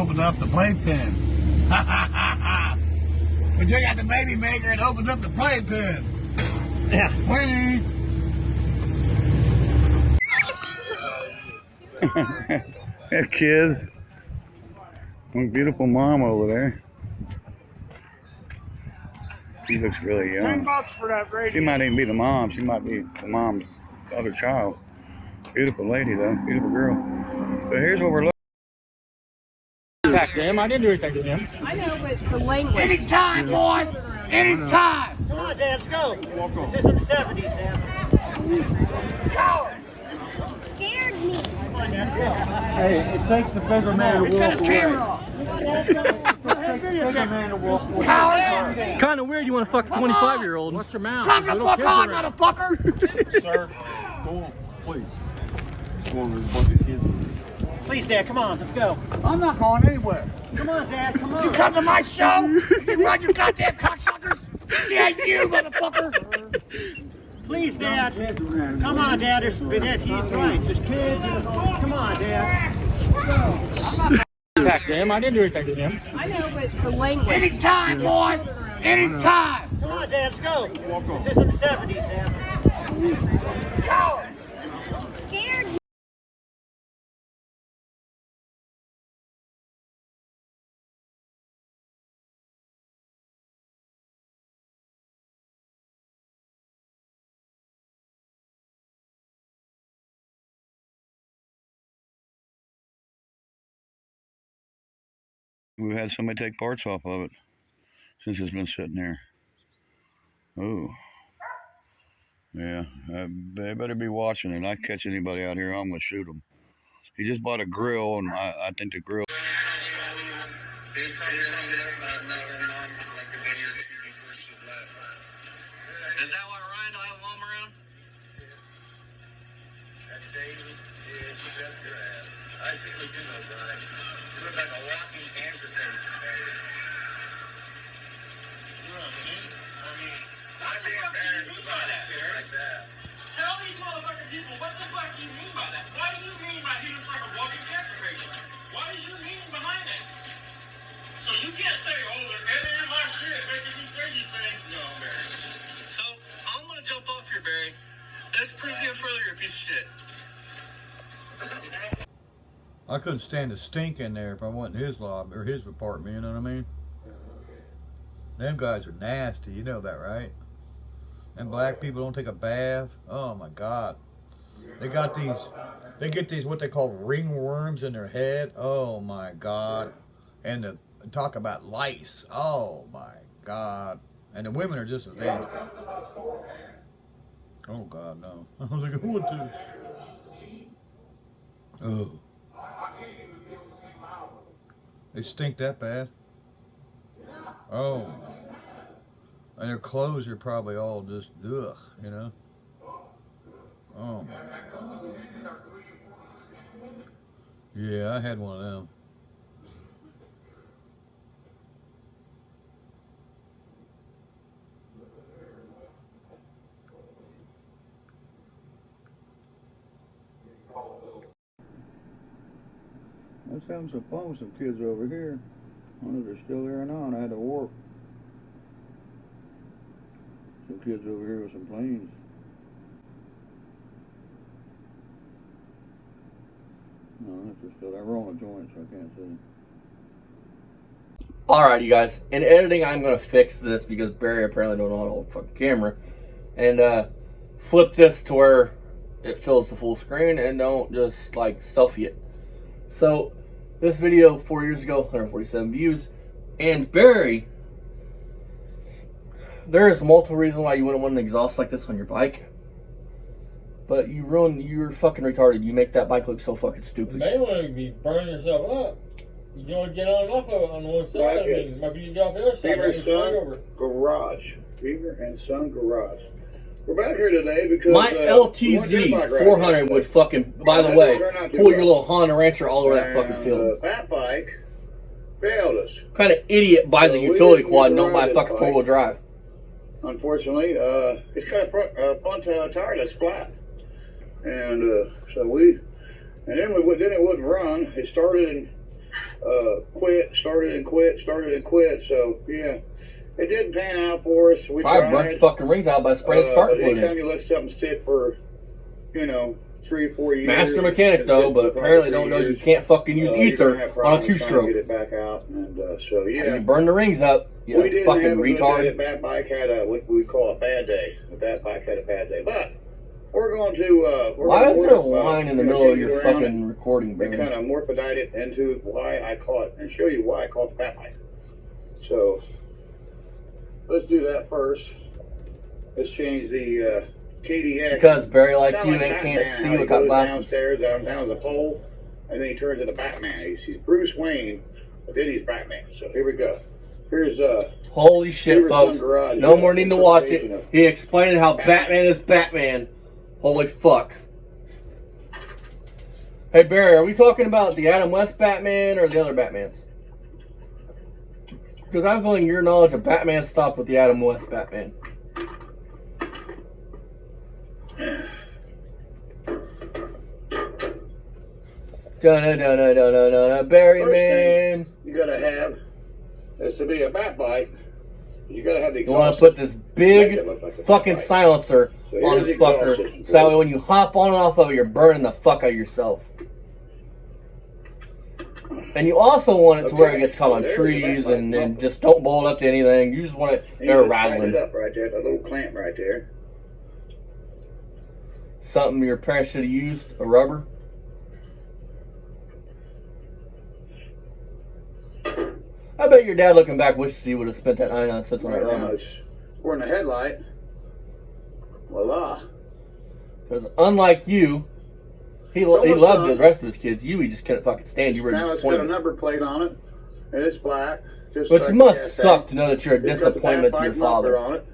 opened up the playpen. We took out the baby maker and opened up the playpen. Yeah. Winnie. That kids. One beautiful mom over there. She looks really young. $10 for that radio. She might even be the mom. She might be the mom's other child. Beautiful lady though. Beautiful girl. So here's what we're looking. Attack them. I didn't do anything to him. I know, but the language. Anytime, boy. Anytime. Come on, Dad, let's go. This is in the 70s, Dad. Coward. Scared me. Come on, Dad, let's go. Hey, it takes a bigger man to He's got walk his away. camera off. Bigger man to walk away. Coward. Kind of weird you want to fuck a 25-year-old. What's your mouth? Come the fuck on, motherfucker. Sir, go on, please. Go on, there's a bunch of kids. Please, Dad, come on, let's go. I'm not going anywhere. Come on, Dad, come on. You come to my show, you run your goddamn cocksuckers. Yeah, you motherfucker. Please, Dad. Come on, Dad. He's right. There's kids. Come on, Dad. Attack them. I didn't do anything to him. I know, but the language. Anytime, boy. Anytime. Come on, Dad, let's go. This is in the 70s, Dad. Coward. Scared me. We've had somebody take parts off of it since it's been sitting there. Oh. Yeah, they better be watching it. I catch anybody out here, I'm going to shoot them. He just bought a grill, and I think the grill... Is that why Ryan don't have a mom around? That's David. Yeah, you got your ass. I see what you know, Ryan. You look like a walking cancer patient, baby. You know what I mean? I'd be embarrassed about it like that. Tell these motherfucking people, what the fuck do you mean by that? What do you mean by he looks like a walking cancer patient? What is your meaning behind that? So you can't say, oh, they're editing my shit, making me say these things. No, Barry. So, I'm gonna jump off here, Barry. Let's prove you further you're a piece of shit. I couldn't stand the stink in there if I went in his lobby or his apartment, you know what I mean? Them guys are nasty, you know that, right? And black people don't take a bath. Oh my God. They get these what they call ringworms in their head. Oh my God. And talk about lice. Oh my God. And the women are just as nasty. Oh God, no. I don't think I want to. Oh. They stink that bad? Oh. And their clothes are probably all just ugh, you know? Oh my God. Yeah, I had one of them. I was having some fun with some kids over here. I wonder if they're still there or not. I had to work. Some kids over here with some planes. No, if they're still there. We're on a joint, so I can't see. Alright, you guys. In editing, I'm going to fix this because Barry apparently don't know how to hold the fucking camera. And flip this to where it fills the full screen and don't just like selfie it. So, this video 4 years ago, 147 views. And Barry, there is multiple reasons why you wouldn't want an exhaust like this on your bike. But you're fucking retarded. You make that bike look so fucking stupid. You may want to be burning yourself up. You don't want to get on and off of it on one side. Like I mean, maybe you get off the other side. Beaver Right over. Son Garage. Beaver and Son Garage. We're back here today because my LTZ 400 would fucking, by the way, pull your little Honda Rancher all over that fucking field. That bike failed us. What kind of idiot buys a utility quad and don't buy a fucking four-wheel drive? Unfortunately, it's kind of front tire flat, and so then it wouldn't run. It started and quit, started and quit, started and quit. So yeah, it didn't pan out for us. We Probably burnt the fucking rings out by spraying start but fluid anytime in. you let something sit for, 3 or 4 years. Master mechanic though, but apparently don't know you can't fucking use ether on a 2-stroke. Get it back out, and so yeah. You burn the rings up, you we didn't fucking have a good day. retard. That bike had what we call a bad day. That bike had a bad day, but we're going to. Why is there a line in the middle of your fucking recording, and Barry? kind of morphodite it into why I caught it, and show you why I caught the bat bike. So let's do that first. Let's change the KDX. Because Barry, like Kinda you, like ain't can't Batman, see how he without goes glasses. Downstairs, down the pole, and then he turns into Batman. He's Bruce Wayne, but then he's Batman. So here we go. Here's Holy shit, Beaver folks! Sun Garage. No more need to watch it. Interpretation of He explained how Batman is Batman. Holy fuck! Hey Barry, are we talking about the Adam West Batman or the other Batmans? Because I'm feeling your knowledge of Batman stopped with the Adam West Batman. Da-da-da-da-da-da-da, Barry First man. you gotta have is to be a bat bike. You gotta have the You exhaust. want to put this big Make it look like a fucking bat bike. silencer So on here's this the exhaust fucker, system. so that way when you hop on and off of it, you're burning the fuck out of yourself. And you also want it to where it gets caught on There's the trees bat bike. and just don't blow it up to anything. You just want it And you there just tighten rattling. it up right there, that little clamp right there. Something your parents should have used, a rubber. I bet your dad looking back wishes he would have spent that 99 cents on that Right now rubber. it's we're in the headlight. Voila. Because unlike you, he almost loved done. the rest of his kids. You, he just couldn't fucking stand. You were Now it's got a disappointed. number plate on it, and it's black. Just Which like the must Mustang. suck to know that you're a It's got the disappointment to bat your bike muffler father. on it.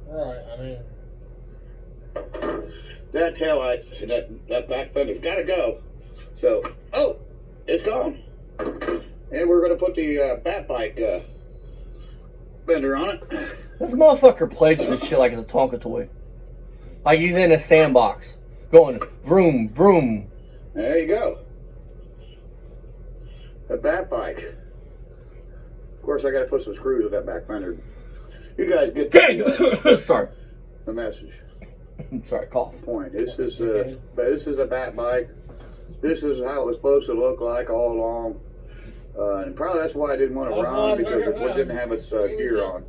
Right, I mean, That tail light, that back fender's got to go. So, oh, it's gone. And we're going to put the bat bike fender on it. This motherfucker plays with this shit like it's a Tonka toy. Like he's in a sandbox. Going vroom, vroom. There you go. A bat bike. Of course, I got to put some screws with that back fender. You guys get Sorry. the message. Sorry, cough. Point. This is a bat bike. This is how it was supposed to look like all along. And probably that's why I didn't want to run, because it didn't have its gear on.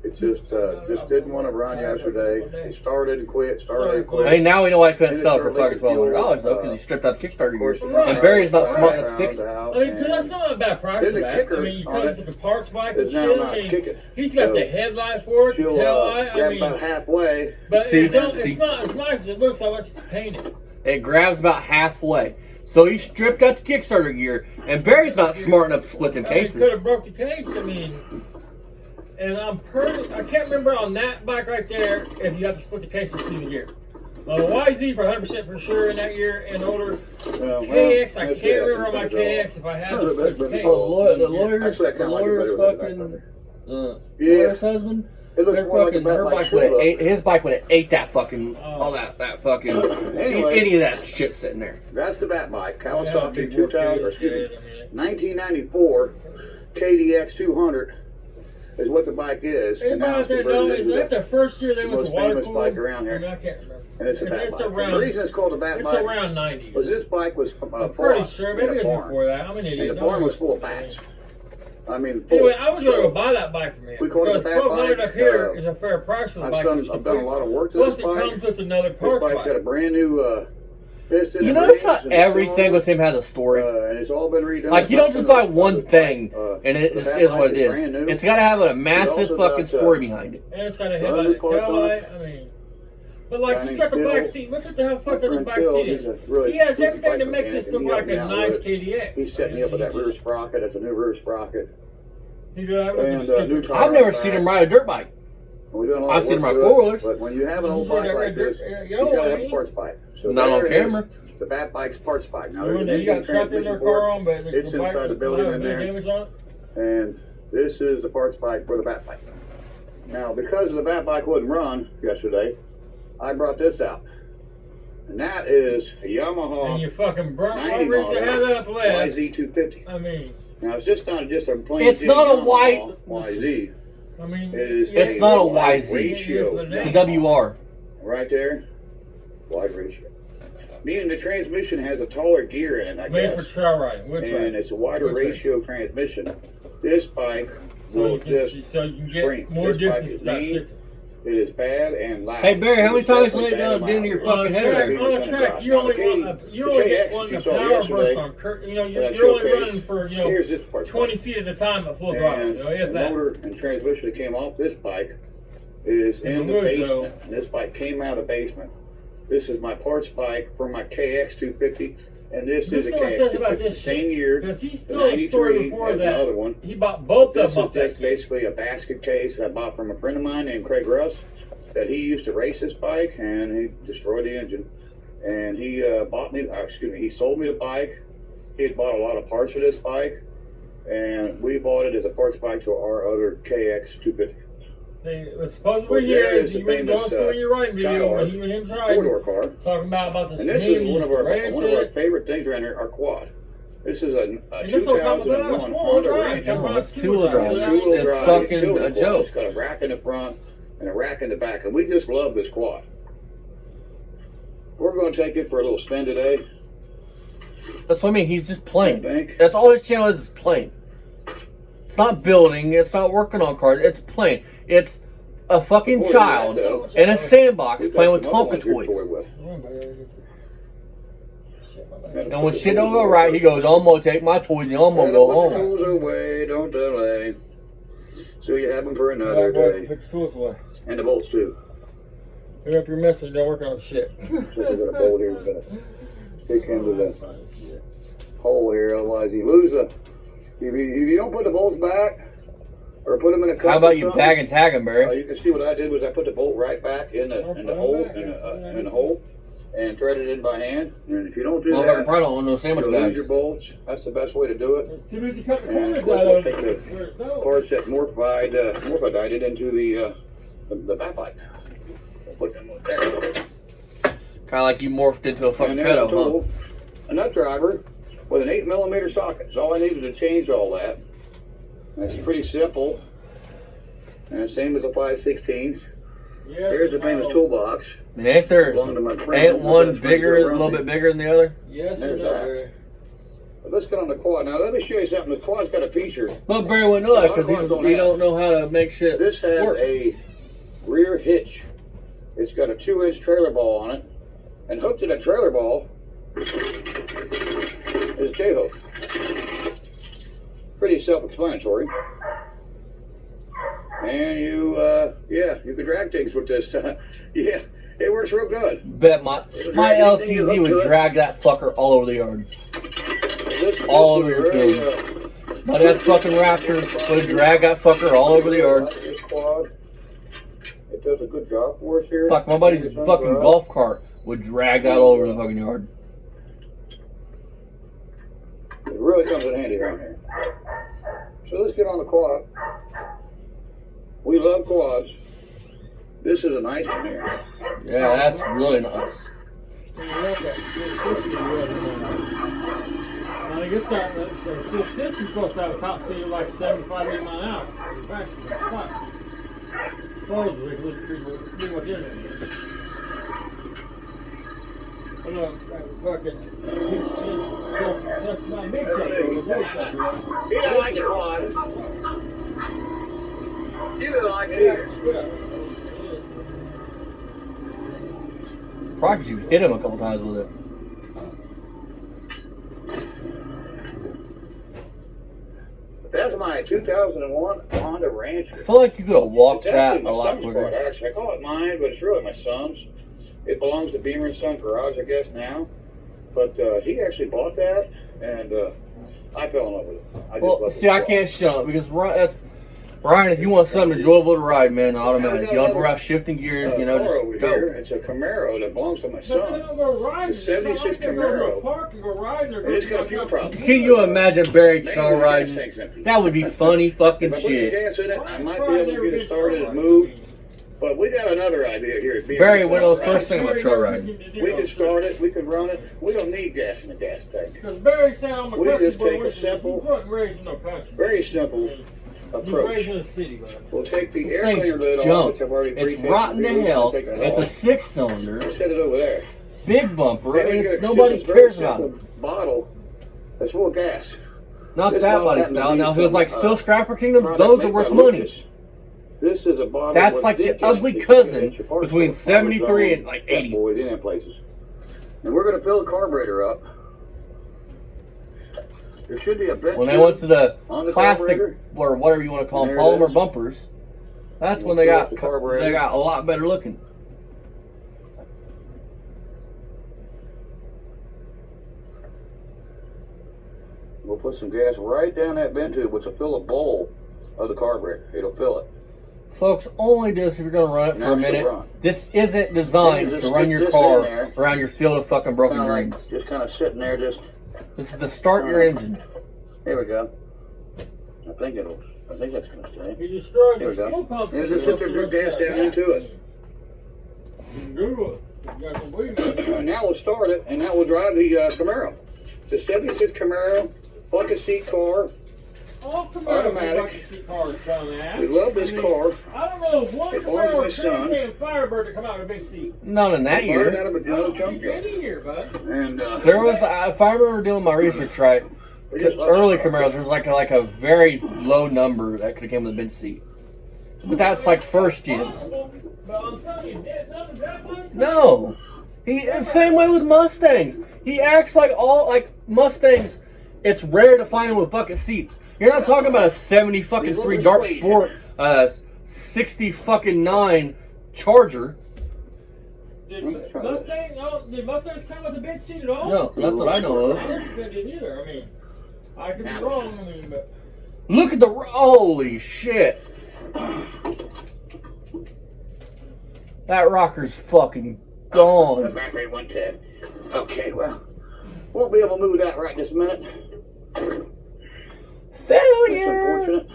It just didn't want to run yesterday. It started and quit, started and quit. Hey, now we know why I couldn't And it sell it for started fucking leaking $1,200 though, fuel, because he stripped out the Kickstarter Of course, gear. the And Barry's not smart enough to found fix it. out, I mean, 'cause and that's not a bad price then for the that. kicker I mean, you on come it to the parts bike and is now shit. not I mean, kicking. he's got So the headlight for it, the she'll tail light. I grab mean, about halfway. but See, it's not as nice as it looks unless it's painted. It grabs about halfway. So he stripped out the Kickstarter gear, and Barry's not smart enough to split them I mean, could cases. have broke the case. I mean, and I can't remember on that bike right there if you have to split the cases through the gear. YZ for 100% for sure in that year and older. KX, I can't remember on my KX if I had to split the case. Oh, the lawyer's Actually, I kinda like it better with the back fucking fender. lawyer's husband. It looks Their more like a fucking, bat her bike bike should would have look. ate, his bike would have ate that fucking all that fucking Anyway. any of that shit sitting there. That's the bat bike. Yeah, Kawasaki big 2000, or excuse me, 1994 KDX 200 is what the bike is. And now Anybody out it's there know, converted is into that the first year they the went most to water famous cooled? bike around here. I mean, I can't remember. And it's a bat It's bike. around, The reason it's called a bat it's bike around 90. was this bike was I'm pretty bought sure. in Maybe a it was barn. before that. I'm an idiot. And the No, barn was it's full of before fats. that. I mean, full. Anyway, I was going to So, go buy that bike from him. We call it because the bat $1,200 bike. up here is a fair price for the bike. I've done a lot of work to Plus, this it bike. comes with another This parts bike's got a bike. brand new piston. You and notice rings not and a everything cylinder, with him has a story. and it's all been redone. Like you don't just buy one thing and it the just bat is bike what it is brand is. new. It's got to have a massive also fucking got, story behind it. And it's got a Run headlight the and parts tail on light. I mean, but like he's got the Bill- back seat. Look at how fucked up the back Bill, seat he's a is. really He has good everything to bike make this mechanic, look and he like helped me a out nice with it. KDX. He set me up with that rear sprocket. That's a new rear sprocket. He did that And, with the new sticker. tire. I've never seen him ride a dirt bike. We're doing a lot I've of seen him work ride to it, four-wheelers. But when you have an old He's on bike that like red this, dirt- you yellow, gotta have ain't a he? parts bike. So Not on there it is, camera. The bat bike's parts bike. Now When there's you a got trapped in their transmission car board, on, but it's the bike inside the don't building have in any there. damage on it. and this is the parts bike for the bat bike. Now, because the bat bike wouldn't run yesterday, I brought this out. And that is a And Yamaha you fucking burnt. Why 90 would you have that up model left? YZ250. I mean, Now it's just not just a plain. It's not a YZ. I mean, It is It's not a YZ. ratio. It's a WR. Right there, wide ratio. Meaning the transmission has a taller gear in it, I made for guess. trail riding. Which And it's a wider ratio transmission. This bike so will you can just so you can get shrink. more This bike distance is without mean. shifting. It is bad and loud. Hey Barry, how many It's times you definitely lay down bad and and your loud. fucking head out? On a track, you only want the power burst on you're only running for Here's this part. 20 feet at a time at full throttle. And If the that. motor and transmission that came off this bike is in the basement. And this bike came out of the basement. This is my parts bike for my KX 250, and this is a what it KX says about 250. this Same year. Because he's the still a story 93 before has that. another one. He bought both This of is them off that just basically a basket case I bought from a friend of mine named Craig Russ, that he used to race this bike, and he destroyed the engine. And he he sold me the bike. He had bought a lot of parts for this bike, and we bought it as a parts bike to our other KX 250. Supposedly here is you went going through your riding video when you and him riding, four-door car. talking about this. And this is one of our favorite things around here, our quad. This is a 2001 Honda Ranger. No, it's two-wheel drive. It's fucking a joke. It's got a rack in the front and a rack in the back, and we just love this quad. We're going to take it for a little spin today. That's what I mean. He's just playing. I think. That's all his channel is playing. It's not building. It's not working on cars. It's playing. It's a fucking Before child that, in a sandbox we've got playing with some other Tonka ones we toy toys. with. And when shit don't go right, he goes, I'm going to take my toys and I'm going to go home. Put your tools away, don't delay. So you have them for another day. Put your tools away. And the bolts too. Pick up your mess and don't work on shit. So we've got a bolt here. We're going to stick into the hole here, otherwise you lose a... If you don't put the bolts back, or put them in a cup. How about you bag and tag him, Barry? You can see what I did was I put the bolt right back in the hole and thread it in by hand. And if you don't do Well, that, I probably don't want no sandwich you'll lose bags. your bolts. That's the best way to do it. It's too busy cutting the And of corners course, out I'll of take it. the parts that morphodite it into the back light. Put them on there. Kind of like you morphed into a fucking And there's a pedo, huh? tool, a nut driver with an 8mm socket. So all I needed to change all that. That's pretty simple. And same as the 5/16s. Here's the famous toolbox. And ain't there, Belonged to my friend. ain't one That's bigger, a around little me. bit bigger than the other? Yes, There's or that. no? But let's get on the quad. Now let me show you something. The quad's got a feature. But Barry wouldn't know that because he don't know how to make shit This has work. a rear hitch. It's got a 2-inch trailer ball on it. And hooked to that trailer ball is a J-hook. Pretty self-explanatory. And you can drag things with this. Yeah, it works real good. Bet my LTZ would drag that fucker all over the yard. All over your field. My dad's fucking Raptor would drag that fucker all over the yard. This quad, it does a good job for us here. Fuck, my buddy's fucking golf cart would drag that all over the fucking yard. It really comes in handy around here. So let's get on the quad. We love quads. This is a nice one here. Yeah, that's really nice. Now you get that, the 6 is supposed to have a top speed of like 75, 80 mile an hour. In fact, it's fine. Supposedly, it's pretty much in it. But no, fucking, that's my big truck, the big truck. He don't like the quad. He doesn't like it either. Probably 'cause you hit him a couple times with it. That's my 2001 Honda I Rancher. feel like you could have walked It's that actually a my lot son's quicker. car, actually. I call it mine, but it's really my son's. It belongs to Beamer & Son Garage, I guess, now. But he actually bought that, and I fell in love with it. I just Well, love see, I can't shut up because Ryan, if you want something enjoyable to ride, man, automatic. You don't have to worry about shifting gears, you know, car over just go. here. It's a Camaro that belongs to my But they son. don't go riding. It's a 76 not like they go to Camaro. a park and go riding or And it's got a fuel problem. Can you imagine Barry Mainly Shaw the gas riding? tank's empty. That would be funny fucking If I put some shit. gas in it, I might be able to get it started and moved. But we got another idea here. At Barry, what was the first thing about trail riding? We can start it. We can run it. We don't need gas in the gas tank. Because Barry said I'm a We country just boy. take a simple, You weren't raised in no country. very simple You approach. raised in a city, man. We'll take the This air thing's cleaner lid off, junk. which I've already It's pre-tested. rotten to We'll hell. take it It's a off. 6-cylinder, Set it over there. big bumper, Then and we get it's, a- nobody just a very cares about simple it. bottle that's full of gas. Not This that bottle body happens to style. be Now, if it was some, like Still Scrapper Kingdoms, product those are made worth by money. Lucas. This is a bottle. That's with like the zinc in it ugly that you cousin can get your parts between from. 73 and like 80. Boys in places. And we're going to fill the carburetor up. There should be a bent When they tube went to the on the plastic carburetor. or whatever you want to call them, There it polymer is. bumpers, that's when We'll they fill got up the carburetor. they got a lot better looking. We'll put some gas right down that vent tube, which will fill a bowl of the carburetor. It'll fill it. Folks, only do this if you're going to run it for Now a it's gonna minute. run. This isn't designed Just to run stick your this car in there. around your field of fucking broken Kinda like, dreams. just kind of sitting there, just This is to start your engine. here we go. I think that's gonna stay. He destroys Here the we fuel go. pump. And just sit there, just gas down into it. You can Google it. You got some weed in it. Now we'll start it, and now we'll drive the Camaro. It's a '76 Camaro, bucket seat car. All Camaro Automatic. bucket seat cars come out. We love this I mean, car. I don't know if one It belongs to my Camaro son. Trinity and Firebird to come out of a big seat. Not in that Bought it year. out of another junk yard. Any year, bud. And There was, if I remember doing my research right, we just love early this car. Camaros, there was like a very low number that could have came with a bench seat. But that's like first gens. But I'm telling you, none of that much. No. Same way with Mustangs. He acts like Mustangs, it's rare to find them with bucket seats. You're not talking about a 70 fucking These 3 little Dark suede. Sport 60 fucking 9 Charger. Did Mustangs come with a bench seat at all? No, not that I know I of. don't think they did either. I mean, I could be wrong. I mean, but Look at the holy shit. That rocker's fucking The gone. battery went dead. Okay, well, won't be able to move that right this minute. That's Failure. unfortunate.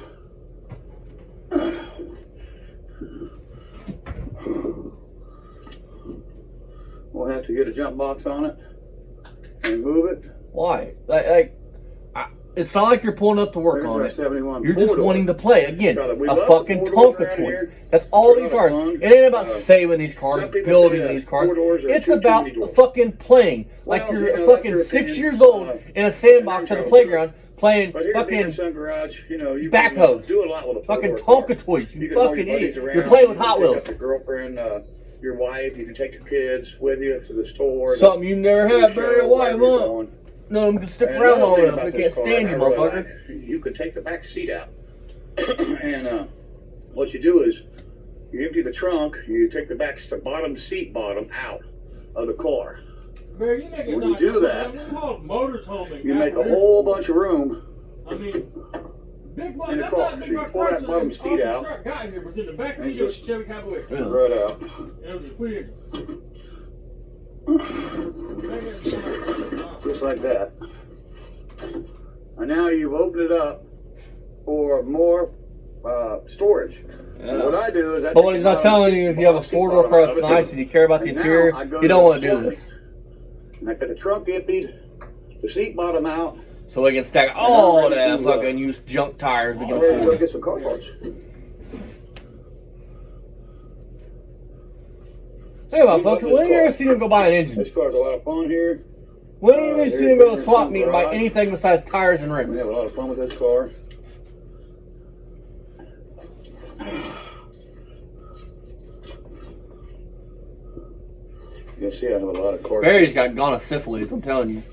We'll have to get a jump box on it and move it. Why? It's not like you're pulling up to work There's on our it. 71 You're just four-door. wanting to play. Again, We a love fucking the four-doors Tonka around toys. here. That's all They're these a are. lot of fun. It ain't about Uh, saving these cars, some people building say that these cars. 4-doors are It's too about many doors. fucking playing. Like Well, you're you know, fucking that's their 6 opinion. years old in a sandbox at the playground playing But here at the fucking Sun Garage, you know, you backhoes. can do a lot with a fucking four-door car. Tonka toys. You can haul fucking your buddies idiot. around. You're playing with You can Hot pick Wheels. up your girlfriend, your wife. You can take your kids with you to the store. Something you never had, Barry White, wherever you're huh? going. No, I'm gonna stick And around another long thing enough. about I this can't car stand you, I really motherfucker. like, you can take the back seat out. And what you do is you empty the trunk, you take the bottom seat bottom out of the car. Barry, you make it When sound you do like that, we haul motors home and You make a got whole bunch of room. I mean, Big Buck, in the that's car. how Big So you Buck pull that Carson bottom and seat Austin out. truck got here was in the back And seat of a just- Chevy Cowboy. Yeah. Right out. It was weird. Just like that. And now you've opened it up for more storage. And what I do is I But take what he's the not bottom telling seat- you, if you have a bottom seat 4-door bottom car out that's of it. nice and you care about the And now interior, I go you to don't the want to do trunk. this. And I got the trunk emptied, the seat bottom out. So we can stack all that fucking used junk tires we I'm can ready to go afford. get some car parts. Think about it, folks. When have you ever seen him go buy an engine? This car's a lot of fun here. When have you ever seen him go to here's swap some meet and buy garage. anything besides tires and We rims? have a lot of fun with this car. You can see I have a lot of cars. Barry's got gonosyphilis, I'm telling you.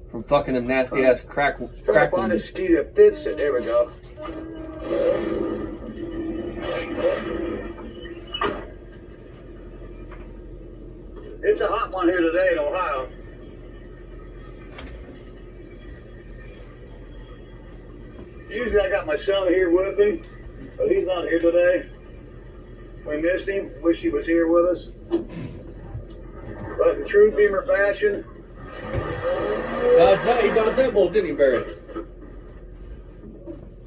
From fucking them nasty ass crack Trying to find a ones. ski that fits it. There we go. It's a hot one here today in Ohio. Usually I got my son here with me, but he's not here today. We missed him. Wish he was here with us. But in true Beamer fashion, He dodged that bull, didn't he, Barry?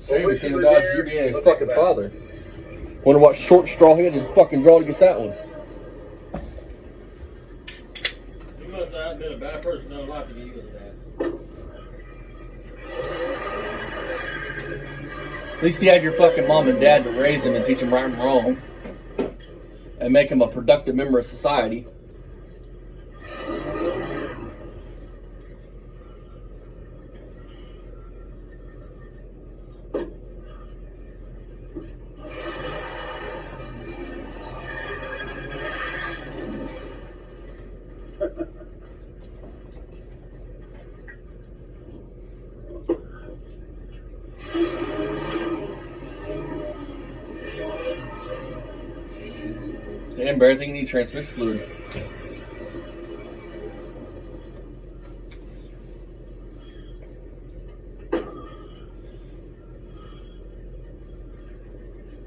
Shame he wish he couldn't was dodge there, you being his but fucking think about father. Wonder what short straw he had to fucking draw to get that one. You must have been a bad person in life to get you with that. At least you had your fucking mom and dad to raise him and teach him right and wrong. And make him a productive member of society. Damn, Barry, I think you need transmission fluid.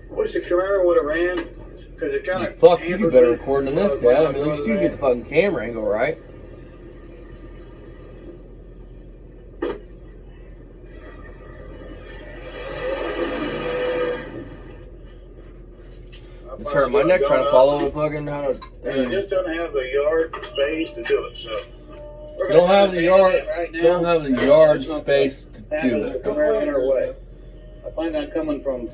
Wish the Camaro would have ran, because it kind of. Fuck, you do better recording than this, Dad. I mean, at least you get the fucking camera angle right. It's hurting my neck trying to follow the fucking how to. And it just doesn't have the yard space to do it, so. Don't have the yard. Don't have the yard space to do it. Camaro in our way. I plan on coming from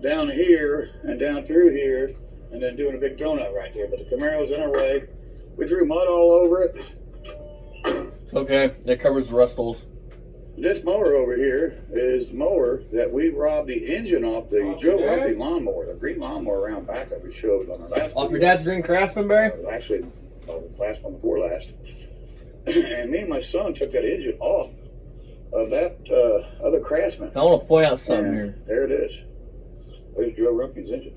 down here and down through here, and then doing a big donut right there. But the Camaro's in our way. We threw mud all over it. Okay, that covers the rust holes. This mower over here is the mower that we robbed the engine off the Joe Rumpy lawnmower, the green lawnmower around back that we showed on the last. Off your dad's green Craftsman, Barry? Actually, the last one before last. And me and my son took that engine off of that other Craftsman. I want to point out something here. There it is. There's Joe Rumpy's engine.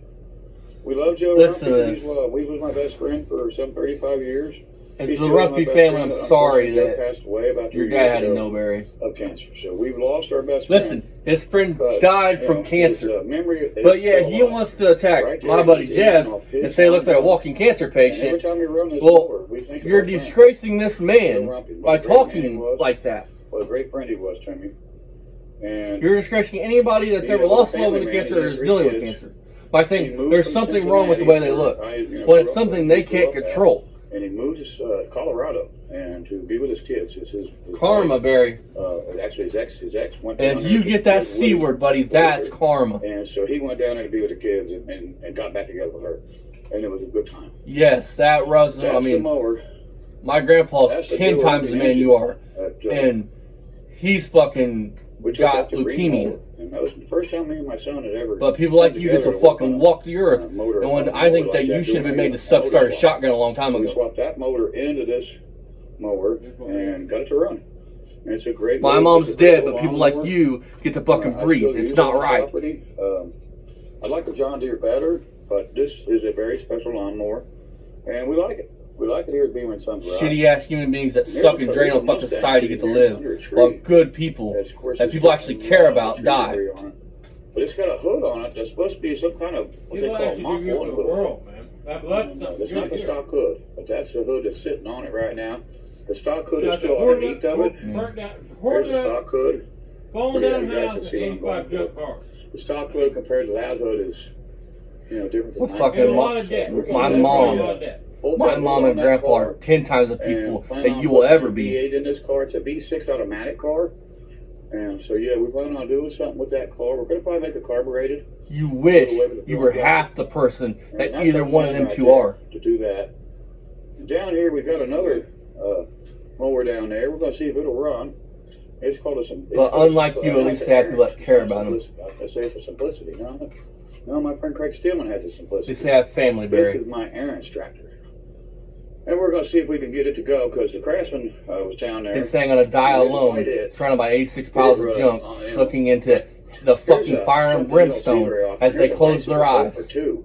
We love Joe Listen to Rumpy. this. He was my best friend for some 35 years. And He's for the still my Rumpy best family, friend. I'm sorry Joe that passed away about 2 your years dad had to ago know, Barry. of cancer. So we've lost our best Listen, friend. his friend But, died you from know, cancer. his, memory is But yeah, still he alive. wants to attack Right my there, buddy he's Jeff off his and say he looks like a lawnmower. walking cancer And every patient. time we run this Well, mower, we think of you're our friend. disgracing this man Joe Rumpy. by What a great man he talking was. like that. What a great friend he was to me. And You're disgracing anybody that's Yeah, ever well, lost a loved one to family man, cancer or he is had dealing with three kids. cancer by he saying moved there's from something wrong with the way they Cincinnati, look where I, when it's something they grew can't up at. control. And he moved to Colorado and to be with his kids. His Karma, Barry. Actually, his ex went. And down if there you to get that live C with word, buddy, that's her. karma. And so he went down there to be with the kids and got back together with her, and it was a good time. Yes, that was. That's I the mean, mower. my grandpa's That's the 10 Joe times Rumpy the man engine. you are, That, and he's fucking we took got out the green leukemia. mower, and that was the first time me and my son had ever. But people like come you get to together work fucking on walk the earth. a motor- And when on a I think mower that like you should have been doing made a to suck motor start a swap. shotgun a long time We ago. swapped that motor into this mower and got it to run. And it's a great. My motor. mom's It's a great dead, but people like lawnmower. you get to fucking I breathe. still It's use not it on right. property. I like the John Deere better, but this is a very special lawnmower, and we like it. We like it here at Beamer and Sons. Shitty ass human beings that There's suck a and drain on fucking Mustang society get to sitting there live, under a tree. while good people Yes, of course, that it's people got actually a care lot of about tree die. debris on it. But it's got a hood on it that's supposed to be some kind of what You they don't call actually Mach do good 1 for the hood. world, man. It's not the stock hood, but that's the hood that's sitting on it right now. The stock hood is Got the still hoard underneath up, of it. burnt down, There's hoard the up, stock hood. falling Yeah, down you guys can houses, see what I'm 85 going junk cars. The stock hood compared to that hood is, different than Well, mine. fucking And a lot of debt. my We're gonna mom- a lot of debt. Hold My that mom on and that grandpa car are 10 times the and people plan that on you will putting ever a be. V8 in this car. It's a V6 automatic car. And so, yeah, we plan on doing something with that car. We're going to probably make it carbureted. You wish you were half the person And that that's either our one of plan them right two there, are. to do that. And down here, we've got another mower down there. We're going to see if it'll run. It's called a But unlike you, at least they have people that care about them. I say it's a simplicity. No, my friend Craig Stillman has a simplicity. They say I have family, This Barry. is my Aaron's tractor. And we're going to see if we can get it to go, because the Craftsman was down there. It's saying on a dial We alone, didn't quite hit. surrounded by 86 piles of It junk, run, looking into the fucking Here's fire and something you don't see brimstone very often. as they Here's a close nice their little eyes. Rover, too.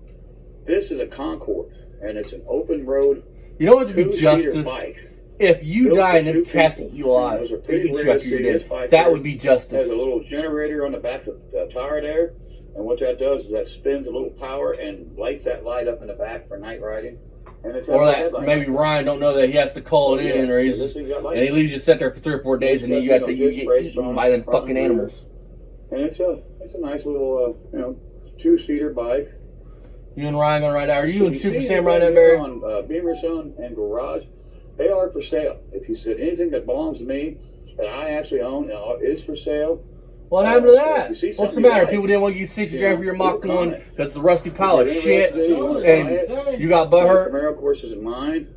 This is a Concord, and it's an open road, You know what would be two-seater justice? bike. If you Built die for and two them cats people. eat you alive, Those are or pretty eat you rare to after you're see. dead, This bike that here would be justice. Has a little generator on the back of the tire there, and what that does is that spins a little power and lights that light up in the back for night riding. And it's got Or a that headlight maybe on it. Ryan don't know that he has to call it in, or he's This thing's got lights and he leaves you sit there for 3 or 4 days, and then you got to you get eaten by them fucking animals. And it's a nice little two-seater bike. You and Ryan gonna ride out? Are you and You Super see Sam anything riding out, here Barry? on Beamer Son and Garage, they are for sale. If you said anything that belongs to me that I actually own is for sale. What happened to If that? you see What's the something you matter? like, People didn't want you to 60 grand for your Mach leave a 1 comment. because the rusty pile of If you're shit, interested, you wanna buy and it, you got the butthurt. Camaro course isn't mine.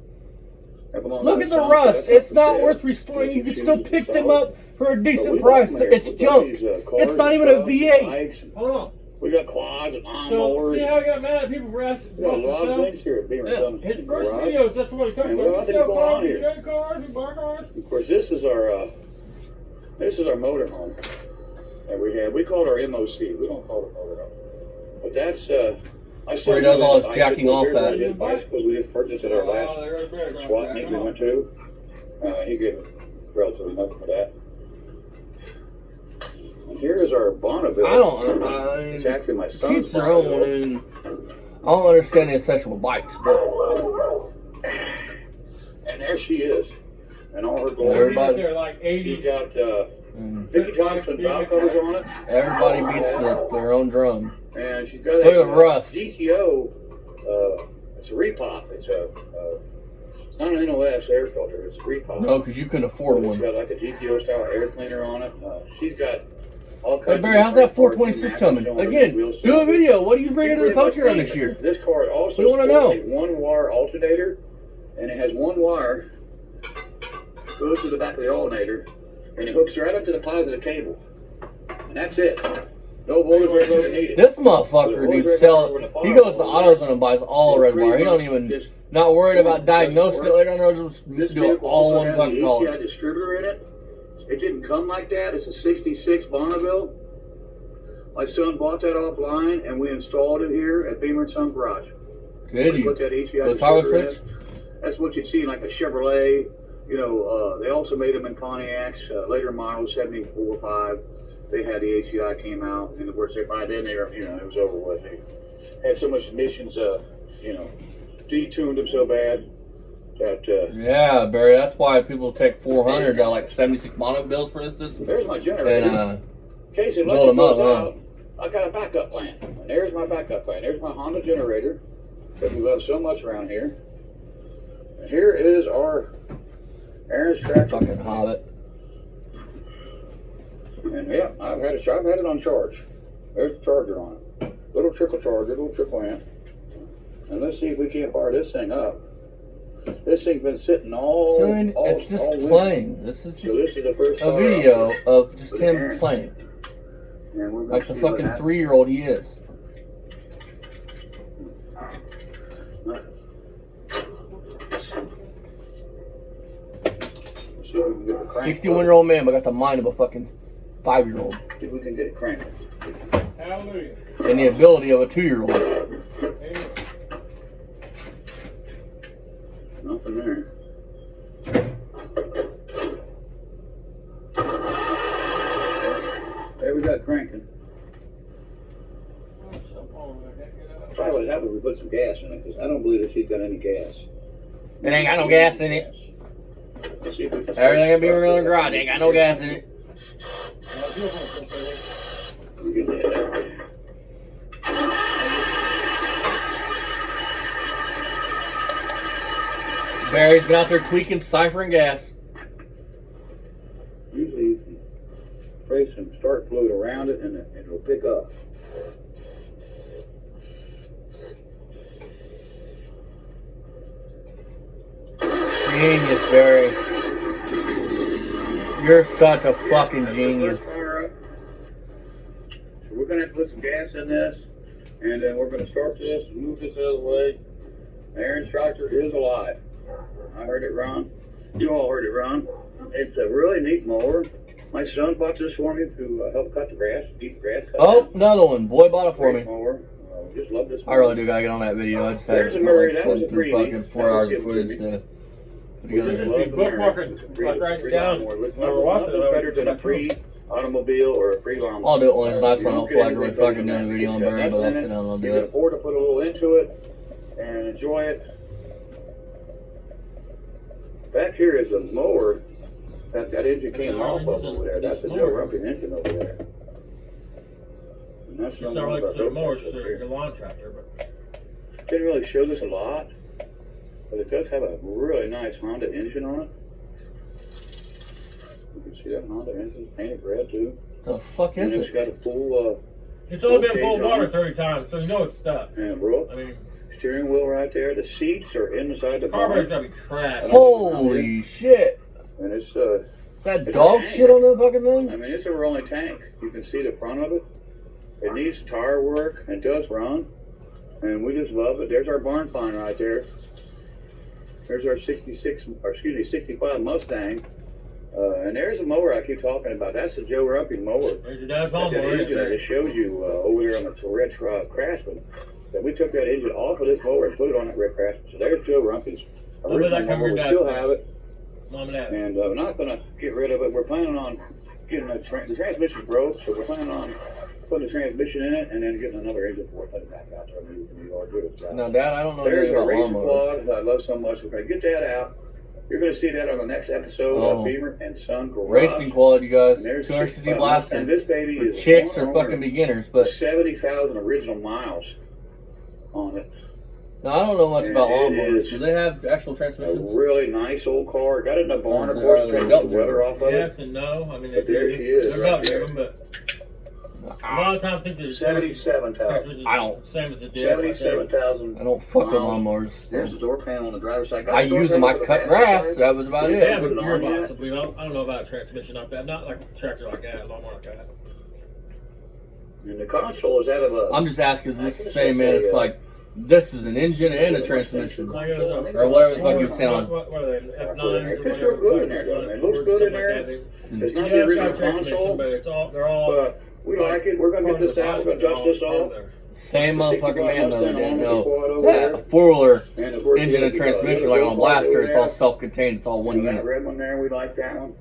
That belongs Look to at the Son, rust. that's It's for not sale. worth restoring. You can Listen, still shoes pick is them solid. up for a But decent we price. got them It's there. We got junk. these, cars It's not and even a stuff, V8. bikes, and Hold on. we got quads and So, lawnmowers. see how he got mad at people for asking We got a about lot of himself? things here at Beamer Yeah. Son His first Garage. videos, that's what he talked And about. what I We think sell is going on cars, we here? trade cars, we buy cars. Of course, this is our motorhome that we have. We call it our MOC. We don't call it motorhome. But that's I Where he does all his bicycles jacking off here, at. his bicycles we just purchased at our last Oh, there goes Barry. SWAT meet we went to. He gave relatively much for that. And here is our Bonneville. I don't. It's actually my son's Keeps their own. Bonneville. I don't understand the obsession with bikes, but And there she is. And all her glory. Everybody- They're like He 80. got Vicky Johnson valve covers on it. everybody beats their own drum. And she's got Look at a rust. GTO. It's a repop. It's not an NOS air filter. It's a repop. No, because you couldn't afford It's one. got like a GTO style air cleaner on it. She's got all Hey kinds. Barry, of how's that different 426 parts coming? and matches Again, on her wheel do a set. video. What are you bringing He to the pretty much pumpkin run named this it. year? This car also We wanna supports know. a one-wire alternator, and it has one wire goes to the back of the alternator, and it hooks right up to the positive cable, and that's it. No voltage regular needed. This motherfucker, dude, he goes to AutoZone and buys all the red wire. He don't even, not worried about diagnosing it later on, just This do it vehicle all also one has fucking the color. API distributor in it. It didn't come like that. It's a 66 Bonneville. My son bought that offline, and we installed it here at Beamer & Son Garage. Good, We you. put that API The toggle distributor in switch? it. That's what you'd see in like a Chevrolet. You know, they also made them in Pontiacs, later models, 74, 5. They had the HCI came out, and of course, by then they were, it was over with. They had so much emissions, detuned them so bad that. Yeah, Barry, that's why people take 400s out like 76 monobills, for instance. There's my generator. And, In case it build 'em up, goes huh? out, I got a backup plan. And there's my backup plan. There's my Honda generator that we love so much around here. And here is our Aaron's tractor. fucking Hobbit. And yeah, I've had it on charge. There's the charger on it. Little trickle charger, little trickle amp. And let's see if we can't fire this thing up. This thing's been sitting all. Son, all it's just all winter. playing. This is So just this is the first a fire video up. of just with him Aaron. playing. And we're gonna Like the see what fucking happens. 3-year-old he is. See if we can get it cranked. 61-year-old man, but got the mind of a fucking 5-year-old. See if we can get it cranked. Hallelujah. And the ability of a 2-year-old. Amen. Nothing there. There we got it cranking. Probably what happened, we put some gas in it, because I don't believe that she's got any gas. It ain't got no gas in it. Let's see if we can Everything will be in the garage. Ain't got no gas in it. We can do that. Barry's been out there tweaking, ciphering gas. Usually you can spray some start fluid around it and it'll pick up. Genius, Barry. You're such a fucking genius. So we're going to have to put some gas in this, and then we're going to start this and move this out of the way. Aaron's tractor is alive. I heard it run. You all heard it run. It's a really neat mower. My son bought this for me to help cut the grass, deep grass. Cut Oh, down. another one. Boy bought it for Great me. mower. Just love this I mower. really do gotta get on that video. I just had There's a to Murray. like That was slip a through freebie. fucking 4 That was hours of given to footage me. to put We together. just Love be the Murray. bookmarking, like writing it down. Nothing better than a free automobile or a free lawnmower. I'll do it when it's nice You when I don't don't feel get like really anything fucking better doing a than video on that. Barry, but I'll Nothing sit in down and I'll it. do You can it. afford to put a little into it and enjoy it. Back here is a mower. That engine came off of over there. That's a Joe Rumpkin engine over there. And that's It's not like the mower, it's your lawn tractor, but Didn't really show this a lot, but it does have a really nice Honda engine on it. You can see that Honda engine painted red too. The fuck And is it's it? got a full It's only been Okay, full John. water 30 times, so you know it's stuck. and bro, I mean, steering wheel right there. The seats are inside the carburetor's car, gotta be trash. Holy shit! and it's Is that It's a dog tank. shit on the fucking I thing? mean, it's a rolling tank. You can see the front of it. It needs tire work and it does run. And we just love it. There's our barn find right there. There's our 65 Mustang. And there's a mower I keep talking about. That's the Joe Rumpy mower. There's your That's dad's that lawnmower, isn't engine I it? just showed you over there on the red Craftsman. That we took that engine off of this mower and put it on that red Craftsman. So there's Joe Rumpy's When did that original come mower. your We dad's still place? have it. Mom and dad. And we're not going to get rid of it. We're planning on getting the transmission broke, so we're planning on putting the transmission in it and then getting another engine for it, put it back out there in New York. Now, Dad, I don't know There's anything our about racing lawnmowers. quad that I love so much. We're going to get that out. You're going to see that on the next episode Oh. of Beamer and Son Garage. Racing quality, you guys. And there's 200cc 65 blaster. And this baby For is chicks one or fucking owner, beginners, but 70,000 original miles on it. no, I don't know much And about it lawnmowers. is Do they have actual A transmissions? really nice old car. Got it in a barn, of Oh, course, they're to take dump the weather off of it. Yes and no. I mean, But there she is, They're right about there. them, but a lot of times I think they're 77,000. I don't- Same as it did. I think. 77,000. I don't fuck with Wow. lawnmowers. There's the door panel on the driver's side. Got I the door use them. panel I for the cut passenger grass. side. That was about See, They it. have a Put it on gearbox, yet? I believe. I don't know about a transmission like that. Not like a tractor like that, a lawnmower like that. And the console is out of a. I'm just asking, is this the same man? It's like, this is an engine and a transmission. Like it was a- Or whatever the fuck you saying on. What are they? F9s or It fits whatever. real good in there, doesn't it? It looks good in there. It's not Yeah, the it's got original a transmission, console, but it's all. They're all. but we like it. We're gonna get this out. We're gonna dust this off. Same motherfucking man though, didn't know. Over Yeah, there. a four-wheeler And of course, engine and the transmission, other like on a gold part blaster, over it's all there. self-contained, it's all one And that unit. red one there, we like that one.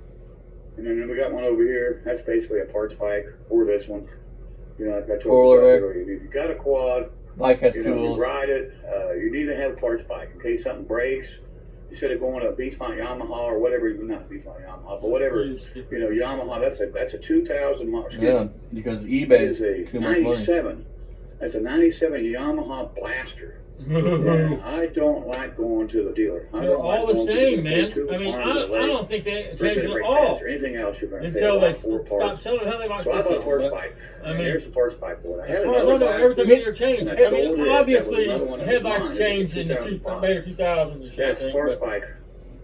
And then we got one over here. That's basically a parts bike, or this one. You know, like I told you, Four-wheeler. earlier, if you got a quad, Bike has you two know, you wheels. ride it. You need to have a parts bike in case something breaks. Instead of going to a Beachfront Yamaha or whatever, not Beachfront Yamaha, but whatever. You know, Yamaha. That's a 2,000 mile. Yeah, because It eBay is is a too much money. 97. That's a 97 Yamaha Blaster. And I don't like going to the dealer. I They're don't like all the going to same, the man. to the I mean, farm to the I lake. don't think they Especially changed the it brake all pads or anything else you're going to until they stop stop selling how they like So I to bought a sell. parts But, bike. I And mean, there's a parts bike for it. I as had far as I another know, bike. everything here changed. And I sold mean, it. That obviously, was another one that was headlights mine. changed in the later 2000s and shit. That's I think, parts but- bike.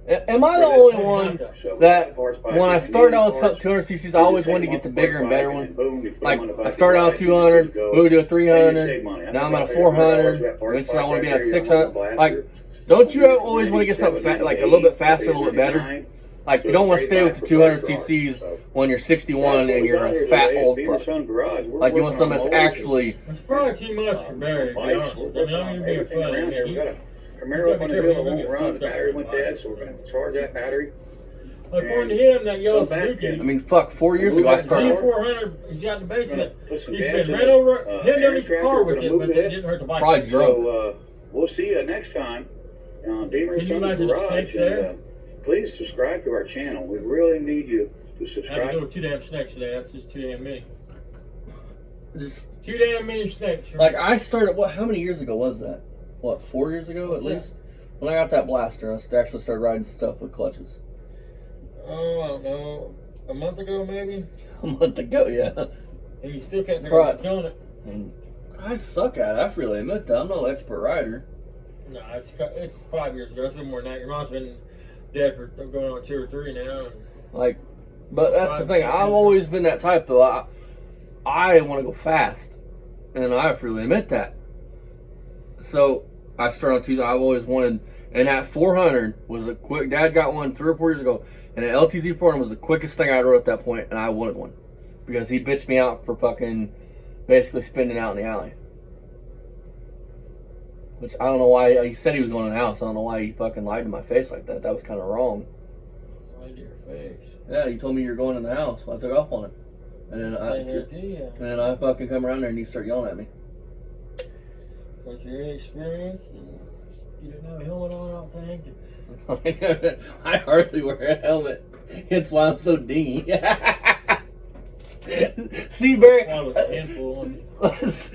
Am I the Really? only one So that parts bike. when I If you started need out with parts, something 200cc's, I you always just wanted to take get the them bigger off and the better bike one. and boom, you put them Like on the I bike, started you out ride, 200, you go. moved to a And you 300. save money. Now I'm at a $400, 400. that parts Eventually I bike want to be right at there, you 600. know, Like, don't you always want to get something like a little bit faster, a little bit better? Like you don't want to stay with the 200cc's when you're 61 and you're a fat old fuck. Like you want something that's actually. It's probably too much for Barry, to be honest with you. I mean, I'm even being funny. I mean, We got a Camaro up on the hill that won't run. The battery went dead, so we're going to charge that battery. according to him, that yellow Come back Suzuki, in. I mean, fuck, 4 years ago I started. Z400, he's got in the basement. Put some He's gas been in ran it. over, pinned Aaron underneath the car Tractor with it, gonna but move it it. didn't hurt the bike. Probably drunk. So we'll see you next time on Deemer Can you Son's imagine the Garage. snakes And, there? please subscribe to our channel. We really need you to I had to subscribe. deal with 2 damn snakes today. That's just too damn many. Just 2 damn many snakes. like I started. What? How many years ago was that? What? 4 years ago at least. When I got that blaster, I actually started riding stuff with clutches. Oh, I don't know. A month ago, maybe? A month ago, yeah. And you still can't figure Right. out killing it. And I suck at it. I freely admit that. I'm no expert rider. No, it's 5 years ago. It's been more than that. Your mom's been dead for going on 2 or 3 now. And Like, but that's the thing. I've always been that type, though. I want to go fast, and I freely admit that. So I started on Tuesday. I've always wanted, and that 400 was a quick. Dad got one 3 or 4 years ago, and an LTZ 400 was the quickest thing I rode at that point, and I wanted one because he bitched me out for fucking basically spinning out in the alley. Which I don't know why. He said he was going to the house. I don't know why he fucking lied to my face like that. That was kind of wrong. right to your face. Yeah, you told me you were going in the house. I took off on it. And then I fucking come around there and you start yelling at me. Because you're inexperienced and you didn't have a helmet on, I don't think. I hardly wear a helmet. It's why I'm so dingy. See, Barry. One was a handful.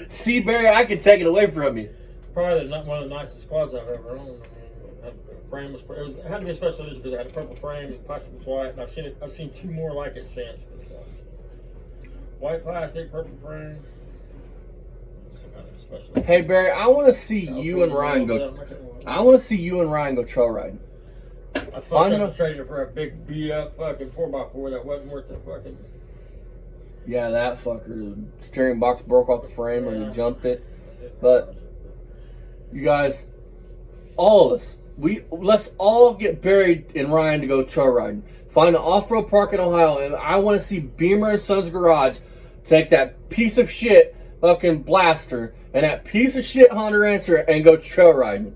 See, Barry, I can take it away from you. probably not one of the nicest quads I've ever owned. I mean, the frame it had to be a special edition because it had a purple frame and plastic was white. And I've seen two more like it since. But white plastic, purple frame. Some kind of special. Hey Barry, I want to see you and Ryan go. I want to see you and Ryan go trail riding. I fucking traded for a big beat up fucking 4x4 that wasn't worth the fucking. Yeah, that fucker. The steering box broke off the frame or he jumped it. But you guys, all of us, let's all get Barry and Ryan to go trail riding. Find an off-road park in Ohio, and I want to see Beamer and Sons Garage take that piece of shit fucking blaster and that piece of shit Honda Rancher and go trail riding.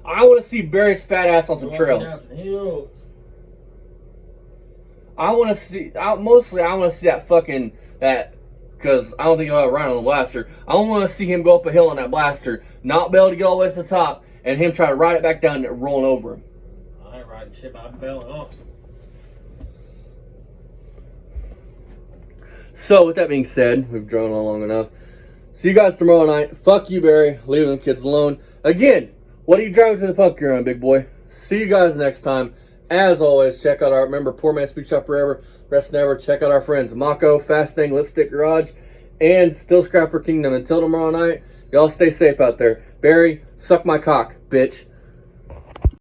I want to see Barry's fat ass on some trails. I want to see, mostly I want to see that fucking, because I don't think he'll have Ryan on the blaster. I want to see him go up a hill on that blaster, not be able to get all the way to the top, and him try to ride it back down and rolling over him. I ain't riding shit, but I'm bailing off. So, with that being said, we've drawn on long enough. See you guys tomorrow night. Fuck you, Barry. Leaving the kids alone. Again, what are you driving to the punk you're on, big boy? See you guys next time. As always, check out remember, Poor Man's Speed Shop Forever, Rest Never. Check out our friends, Mako, Fast Thing, Lipstick Garage, and Still Scrapper Kingdom. Until tomorrow night, y'all stay safe out there. Barry, suck my cock, bitch.